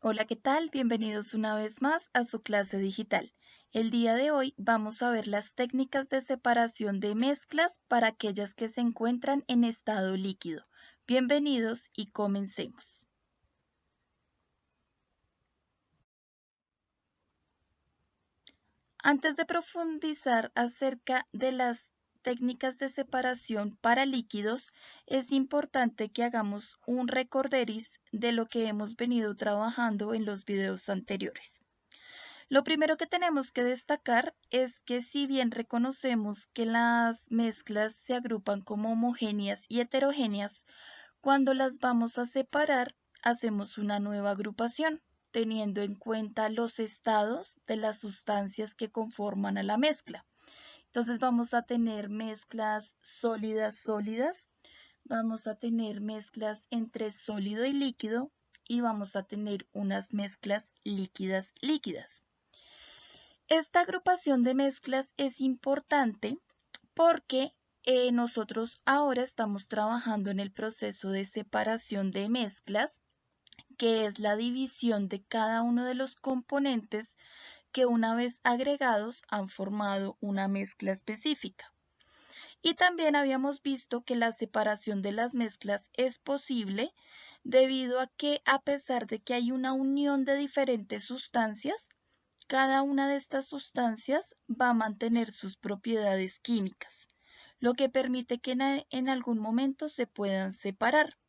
Hola, ¿qué tal? Bienvenidos una vez más a su clase digital. El día de hoy vamos a ver las técnicas de separación de mezclas para aquellas que se encuentran en estado líquido. Bienvenidos y comencemos. Antes de profundizar acerca de las técnicas de separación para líquidos, es importante que hagamos un recorderis de lo que hemos venido trabajando en los videos anteriores. Lo primero que tenemos que destacar es que si bien reconocemos que las mezclas se agrupan como homogéneas y heterogéneas, cuando las vamos a separar, hacemos una nueva agrupación, teniendo en cuenta los estados de las sustancias que conforman a la mezcla. Entonces vamos a tener mezclas sólidas sólidas, vamos a tener mezclas entre sólido y líquido y vamos a tener unas mezclas líquidas líquidas. Esta agrupación de mezclas es importante porque nosotros ahora estamos trabajando en el proceso de separación de mezclas, que es la división de cada uno de los componentes que una vez agregados han formado una mezcla específica. Y también habíamos visto que la separación de las mezclas es posible debido a que a pesar de que hay una unión de diferentes sustancias, cada una de estas sustancias va a mantener sus propiedades químicas, lo que permite que en algún momento se puedan separar.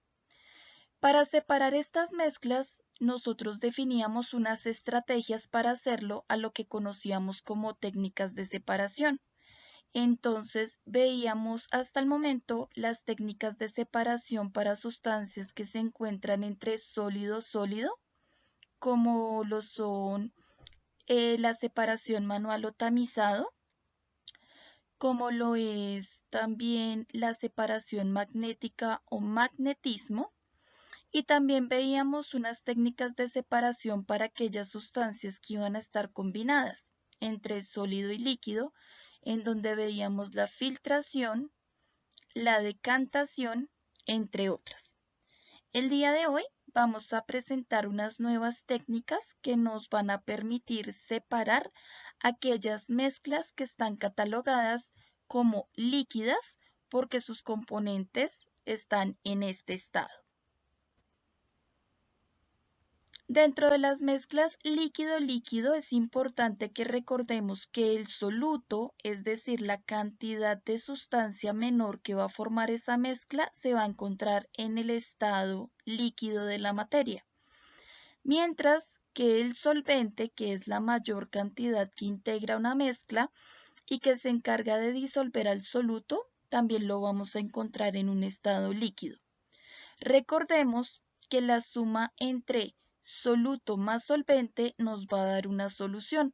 Para separar estas mezclas, nosotros definíamos unas estrategias para hacerlo a lo que conocíamos como técnicas de separación. Entonces veíamos hasta el momento las técnicas de separación para sustancias que se encuentran entre sólido-sólido, como lo son la separación manual o tamizado, como lo es también la separación magnética o magnetismo, y también veíamos unas técnicas de separación para aquellas sustancias que iban a estar combinadas entre sólido y líquido, en donde veíamos la filtración, la decantación, entre otras. El día de hoy vamos a presentar unas nuevas técnicas que nos van a permitir separar aquellas mezclas que están catalogadas como líquidas porque sus componentes están en este estado. Dentro de las mezclas líquido-líquido es importante que recordemos que el soluto, es decir, la cantidad de sustancia menor que va a formar esa mezcla, se va a encontrar en el estado líquido de la materia, mientras que el solvente, que es la mayor cantidad que integra una mezcla y que se encarga de disolver al soluto, también lo vamos a encontrar en un estado líquido. Recordemos que la suma entre soluto más solvente nos va a dar una solución.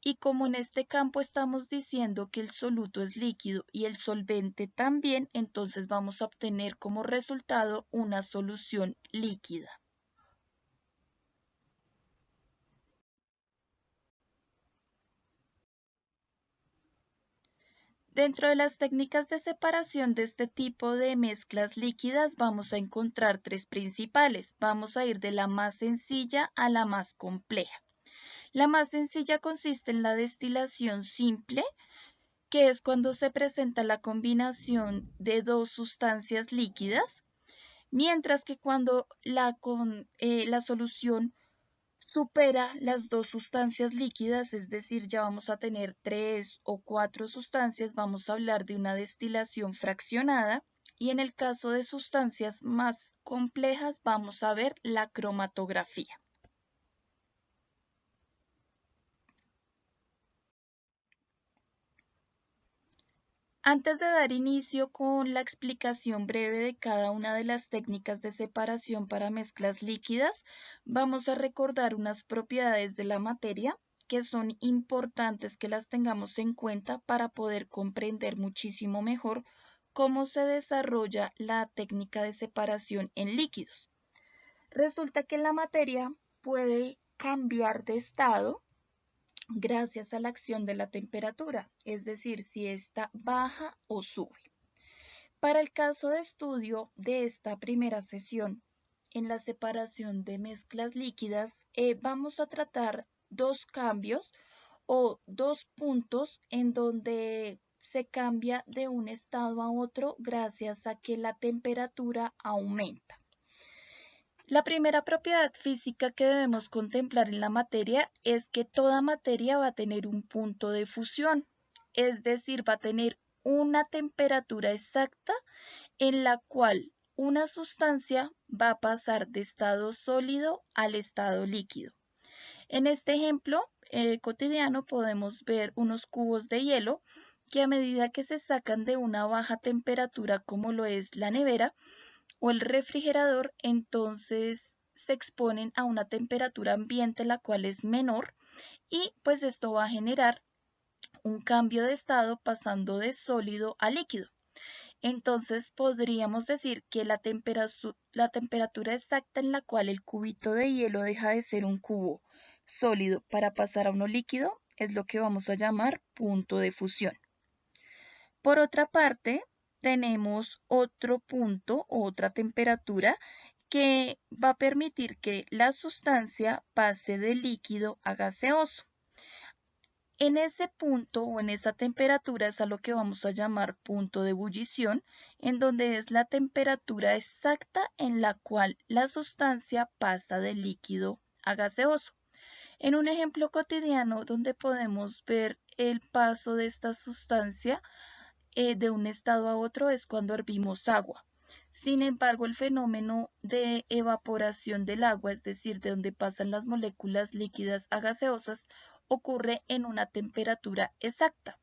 Y como en este campo estamos diciendo que el soluto es líquido y el solvente también, entonces vamos a obtener como resultado una solución líquida. Dentro de las técnicas de separación de este tipo de mezclas líquidas vamos a encontrar tres principales. Vamos a ir de la más sencilla a la más compleja. La más sencilla consiste en la destilación simple, que es cuando se presenta la combinación de dos sustancias líquidas, mientras que cuando la solución supera las dos sustancias líquidas, es decir, ya vamos a tener tres o cuatro sustancias, vamos a hablar de una destilación fraccionada, y en el caso de sustancias más complejas vamos a ver la cromatografía. Antes de dar inicio con la explicación breve de cada una de las técnicas de separación para mezclas líquidas, vamos a recordar unas propiedades de la materia que son importantes que las tengamos en cuenta para poder comprender muchísimo mejor cómo se desarrolla la técnica de separación en líquidos. Resulta que la materia puede cambiar de estado gracias a la acción de la temperatura, es decir, si ésta baja o sube. Para el caso de estudio de esta primera sesión, en la separación de mezclas líquidas, vamos a tratar dos cambios o dos puntos en donde se cambia de un estado a otro gracias a que la temperatura aumenta. La primera propiedad física que debemos contemplar en la materia es que toda materia va a tener un punto de fusión, es decir, va a tener una temperatura exacta en la cual una sustancia va a pasar de estado sólido al estado líquido. En este ejemplo cotidiano podemos ver unos cubos de hielo que a medida que se sacan de una baja temperatura como lo es la nevera o el refrigerador, entonces se exponen a una temperatura ambiente la cual es menor y pues esto va a generar un cambio de estado pasando de sólido a líquido. Entonces podríamos decir que la temperatura exacta en la cual el cubito de hielo deja de ser un cubo sólido para pasar a uno líquido es lo que vamos a llamar punto de fusión. Por otra parte, tenemos otro punto o otra temperatura que va a permitir que la sustancia pase de líquido a gaseoso. En ese punto o en esa temperatura es a lo que vamos a llamar punto de ebullición, en donde es la temperatura exacta en la cual la sustancia pasa de líquido a gaseoso. En un ejemplo cotidiano donde podemos ver el paso de esta sustancia de un estado a otro es cuando hervimos agua. Sin embargo, el fenómeno de evaporación del agua, es decir, de donde pasan las moléculas líquidas a gaseosas, ocurre en una temperatura exacta,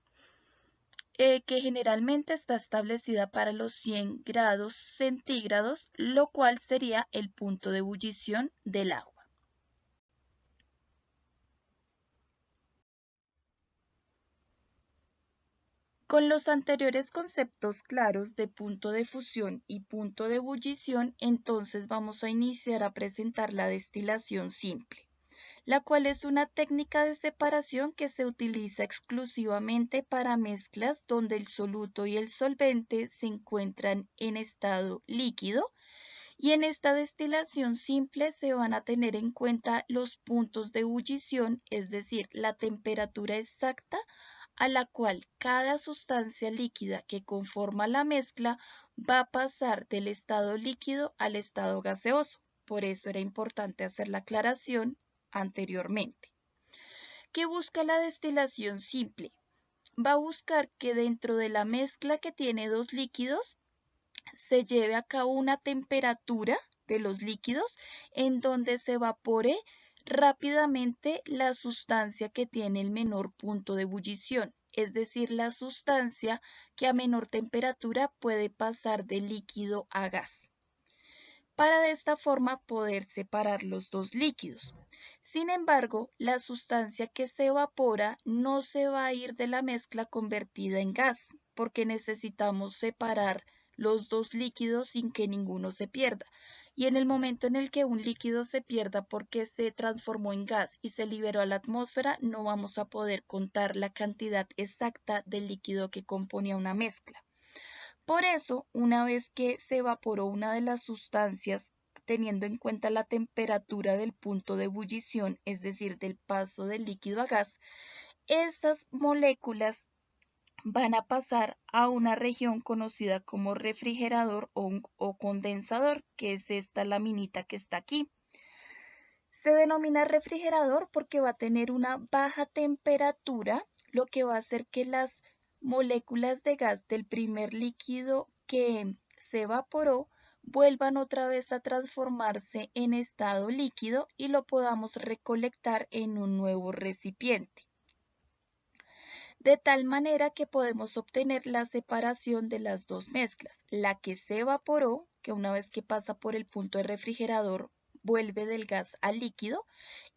que generalmente está establecida para los 100 grados centígrados, lo cual sería el punto de ebullición del agua. Con los anteriores conceptos claros de punto de fusión y punto de ebullición, entonces vamos a iniciar a presentar la destilación simple, la cual es una técnica de separación que se utiliza exclusivamente para mezclas donde el soluto y el solvente se encuentran en estado líquido, y en esta destilación simple se van a tener en cuenta los puntos de ebullición, es decir, la temperatura exacta a la cual cada sustancia líquida que conforma la mezcla va a pasar del estado líquido al estado gaseoso. Por eso era importante hacer la aclaración anteriormente. ¿Qué busca la destilación simple? Va a buscar que dentro de la mezcla que tiene dos líquidos se lleve a cabo una temperatura de los líquidos en donde se evapore rápidamente la sustancia que tiene el menor punto de ebullición, es decir, la sustancia que a menor temperatura puede pasar de líquido a gas, para de esta forma poder separar los dos líquidos. Sin embargo, la sustancia que se evapora no se va a ir de la mezcla convertida en gas, porque necesitamos separar los dos líquidos sin que ninguno se pierda. Y en el momento en el que un líquido se pierda porque se transformó en gas y se liberó a la atmósfera, no vamos a poder contar la cantidad exacta del líquido que componía una mezcla. Por eso, una vez que se evaporó una de las sustancias, teniendo en cuenta la temperatura del punto de ebullición, es decir, del paso del líquido a gas, esas moléculas van a pasar a una región conocida como refrigerador o condensador, que es esta laminita que está aquí. Se denomina refrigerador porque va a tener una baja temperatura, lo que va a hacer que las moléculas de gas del primer líquido que se evaporó vuelvan otra vez a transformarse en estado líquido y lo podamos recolectar en un nuevo recipiente. De tal manera que podemos obtener la separación de las dos mezclas, la que se evaporó, que una vez que pasa por el punto de refrigerador vuelve del gas al líquido,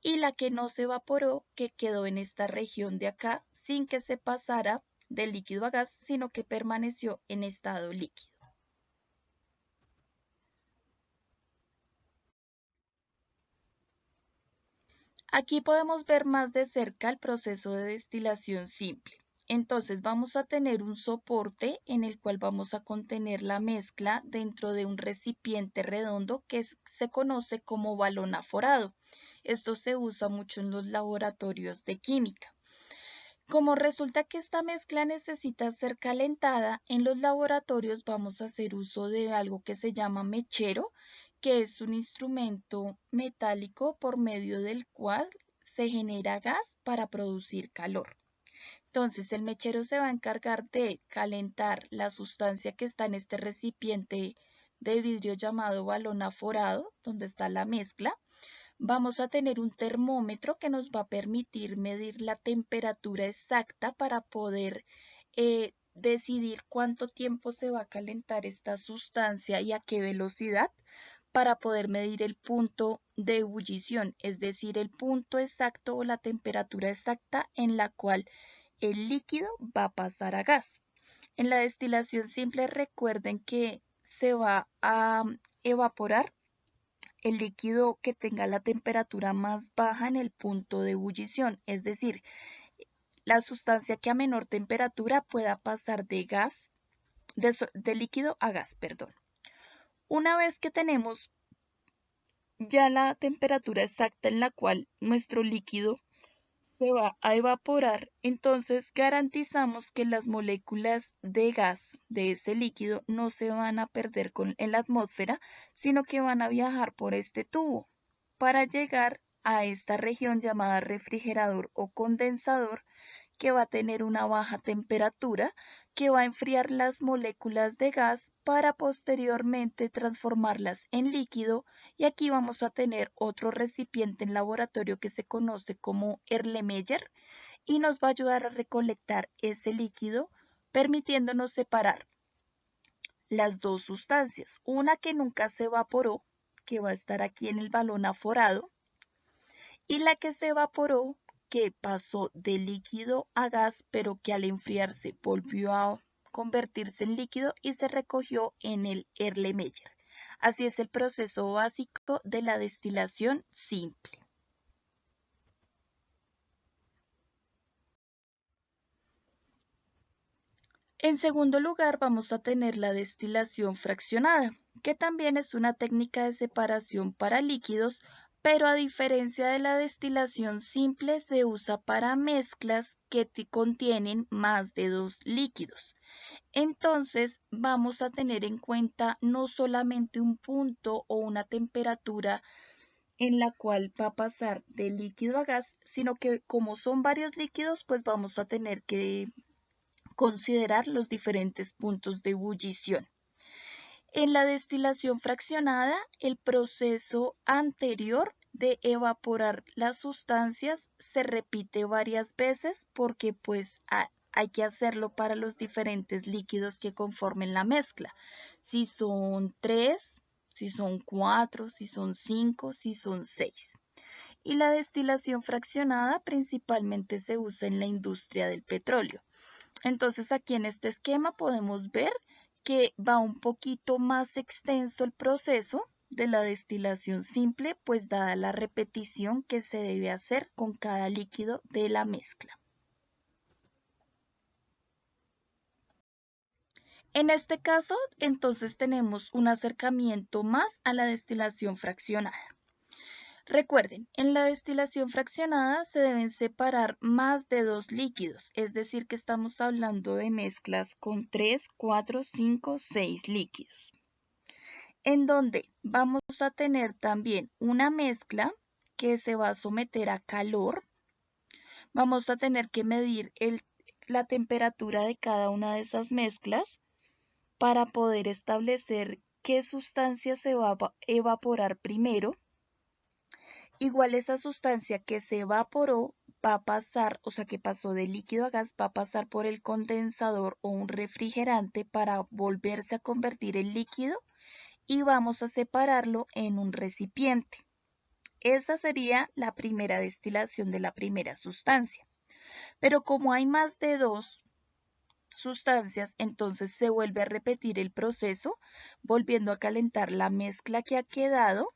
y la que no se evaporó, que quedó en esta región de acá sin que se pasara del líquido a gas, sino que permaneció en estado líquido. Aquí podemos ver más de cerca el proceso de destilación simple. Entonces vamos a tener un soporte en el cual vamos a contener la mezcla dentro de un recipiente redondo que se conoce como balón aforado. Esto se usa mucho en los laboratorios de química. Como resulta que esta mezcla necesita ser calentada, en los laboratorios vamos a hacer uso de algo que se llama mechero, que es un instrumento metálico por medio del cual se genera gas para producir calor. Entonces, el mechero se va a encargar de calentar la sustancia que está en este recipiente de vidrio llamado balón aforado, donde está la mezcla. Vamos a tener un termómetro que nos va a permitir medir la temperatura exacta para poder decidir cuánto tiempo se va a calentar esta sustancia y a qué velocidad para poder medir el punto de ebullición, es decir, el punto exacto o la temperatura exacta en la cual el líquido va a pasar a gas. En la destilación simple recuerden que se va a evaporar el líquido que tenga la temperatura más baja en el punto de ebullición, es decir, la sustancia que a menor temperatura pueda pasar de gas, de líquido a gas, perdón. Una vez que tenemos ya la temperatura exacta en la cual nuestro líquido se va a evaporar, entonces garantizamos que las moléculas de gas de ese líquido no se van a perder en la atmósfera, sino que van a viajar por este tubo para llegar a esta región llamada refrigerador o condensador, que va a tener una baja temperatura, que va a enfriar las moléculas de gas para posteriormente transformarlas en líquido, y aquí vamos a tener otro recipiente en laboratorio que se conoce como Erlenmeyer y nos va a ayudar a recolectar ese líquido, permitiéndonos separar las dos sustancias, una que nunca se evaporó, que va a estar aquí en el balón aforado, y la que se evaporó, que pasó de líquido a gas, pero que al enfriarse volvió a convertirse en líquido y se recogió en el Erlenmeyer. Así es el proceso básico de la destilación simple. En segundo lugar, vamos a tener la destilación fraccionada, que también es una técnica de separación para líquidos, pero a diferencia de la destilación simple, se usa para mezclas que contienen más de dos líquidos. Entonces, vamos a tener en cuenta no solamente un punto o una temperatura en la cual va a pasar de líquido a gas, sino que como son varios líquidos, pues vamos a tener que considerar los diferentes puntos de ebullición. En la destilación fraccionada, el proceso anterior de evaporar las sustancias se repite varias veces porque pues hay que hacerlo para los diferentes líquidos que conformen la mezcla. Si son 3, si son 4, si son 5, si son 6. Y la destilación fraccionada principalmente se usa en la industria del petróleo. Entonces aquí en este esquema podemos ver que va un poquito más extenso el proceso de la destilación simple, pues dada la repetición que se debe hacer con cada líquido de la mezcla. En este caso, entonces tenemos un acercamiento más a la destilación fraccionada. Recuerden, en la destilación fraccionada se deben separar más de dos líquidos, es decir, que estamos hablando de mezclas con 3, 4, 5, 6 líquidos, en donde vamos a tener también una mezcla que se va a someter a calor. Vamos a tener que medir la temperatura de cada una de esas mezclas para poder establecer qué sustancia se va a evaporar primero. Igual esa sustancia que se evaporó va a pasar, o sea que pasó de líquido a gas, va a pasar por el condensador o un refrigerante para volverse a convertir en líquido y vamos a separarlo en un recipiente. Esa sería la primera destilación de la primera sustancia. Pero como hay más de dos sustancias, entonces se vuelve a repetir el proceso, volviendo a calentar la mezcla que ha quedado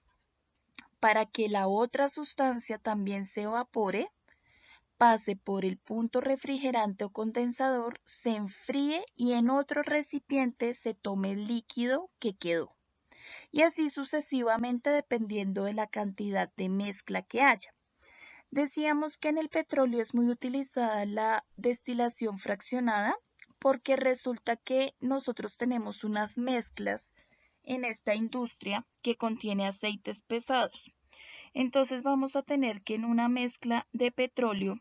para que la otra sustancia también se evapore, pase por el punto refrigerante o condensador, se enfríe y en otro recipiente se tome el líquido que quedó. Y así sucesivamente dependiendo de la cantidad de mezcla que haya. Decíamos que en el petróleo es muy utilizada la destilación fraccionada porque resulta que nosotros tenemos unas mezclas en esta industria que contiene aceites pesados. Entonces vamos a tener que en una mezcla de petróleo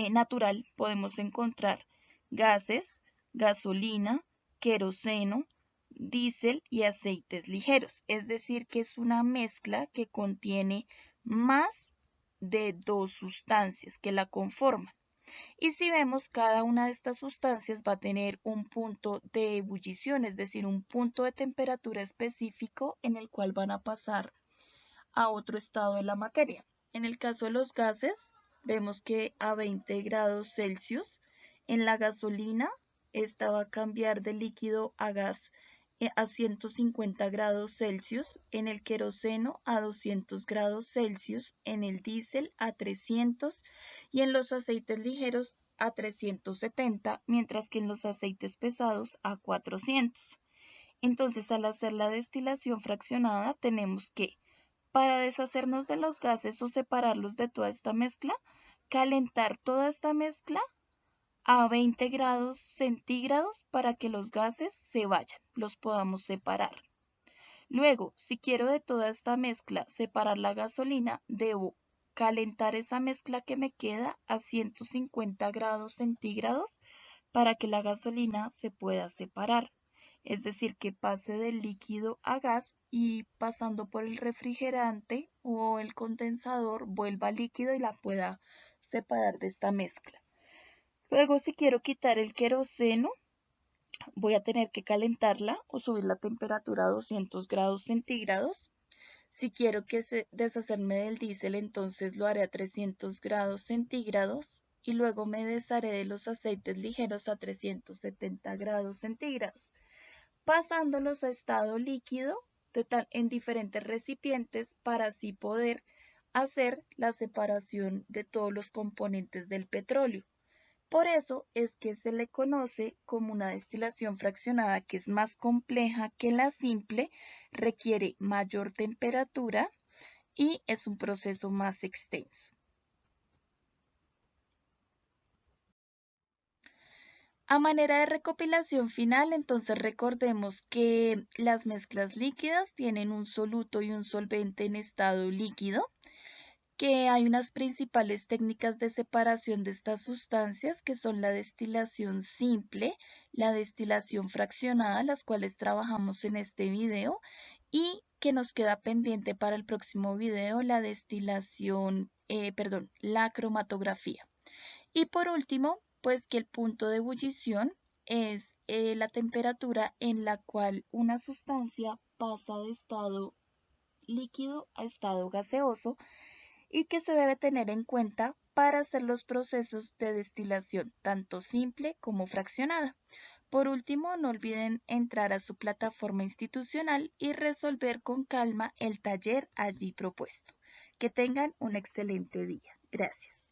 natural podemos encontrar gases, gasolina, queroseno, diésel y aceites ligeros. Es decir, que es una mezcla que contiene más de dos sustancias que la conforman. Y si vemos, cada una de estas sustancias va a tener un punto de ebullición, es decir, un punto de temperatura específico en el cual van a pasar a otro estado de la materia. En el caso de los gases, vemos que a 20 grados Celsius, en la gasolina, esta va a cambiar de líquido a gas a 150 grados Celsius, en el queroseno a 200 grados Celsius, en el diésel a 300 y en los aceites ligeros a 370, mientras que en los aceites pesados a 400. Entonces, al hacer la destilación fraccionada, tenemos que para deshacernos de los gases o separarlos de toda esta mezcla, calentar toda esta mezcla a 20 grados centígrados para que los gases se vayan, los podamos separar. Luego, si quiero de toda esta mezcla separar la gasolina, debo calentar esa mezcla que me queda a 150 grados centígrados para que la gasolina se pueda separar. Es decir, que pase del líquido a gas y pasando por el refrigerante o el condensador vuelva líquido y la pueda separar de esta mezcla. Luego, si quiero quitar el queroseno, voy a tener que calentarla o subir la temperatura a 200 grados centígrados. Si quiero deshacerme del diésel, entonces lo haré a 300 grados centígrados y luego me desharé de los aceites ligeros a 370 grados centígrados, pasándolos a estado líquido en diferentes recipientes para así poder hacer la separación de todos los componentes del petróleo. Por eso es que se le conoce como una destilación fraccionada, que es más compleja que la simple, requiere mayor temperatura y es un proceso más extenso. A manera de recopilación final, entonces recordemos que las mezclas líquidas tienen un soluto y un solvente en estado líquido, que hay unas principales técnicas de separación de estas sustancias que son la destilación simple, la destilación fraccionada, las cuales trabajamos en este video, y que nos queda pendiente para el próximo video la la cromatografía. Y por último, pues que el punto de ebullición es la temperatura en la cual una sustancia pasa de estado líquido a estado gaseoso y que se debe tener en cuenta para hacer los procesos de destilación, tanto simple como fraccionada. Por último, no olviden entrar a su plataforma institucional y resolver con calma el taller allí propuesto. Que tengan un excelente día. Gracias.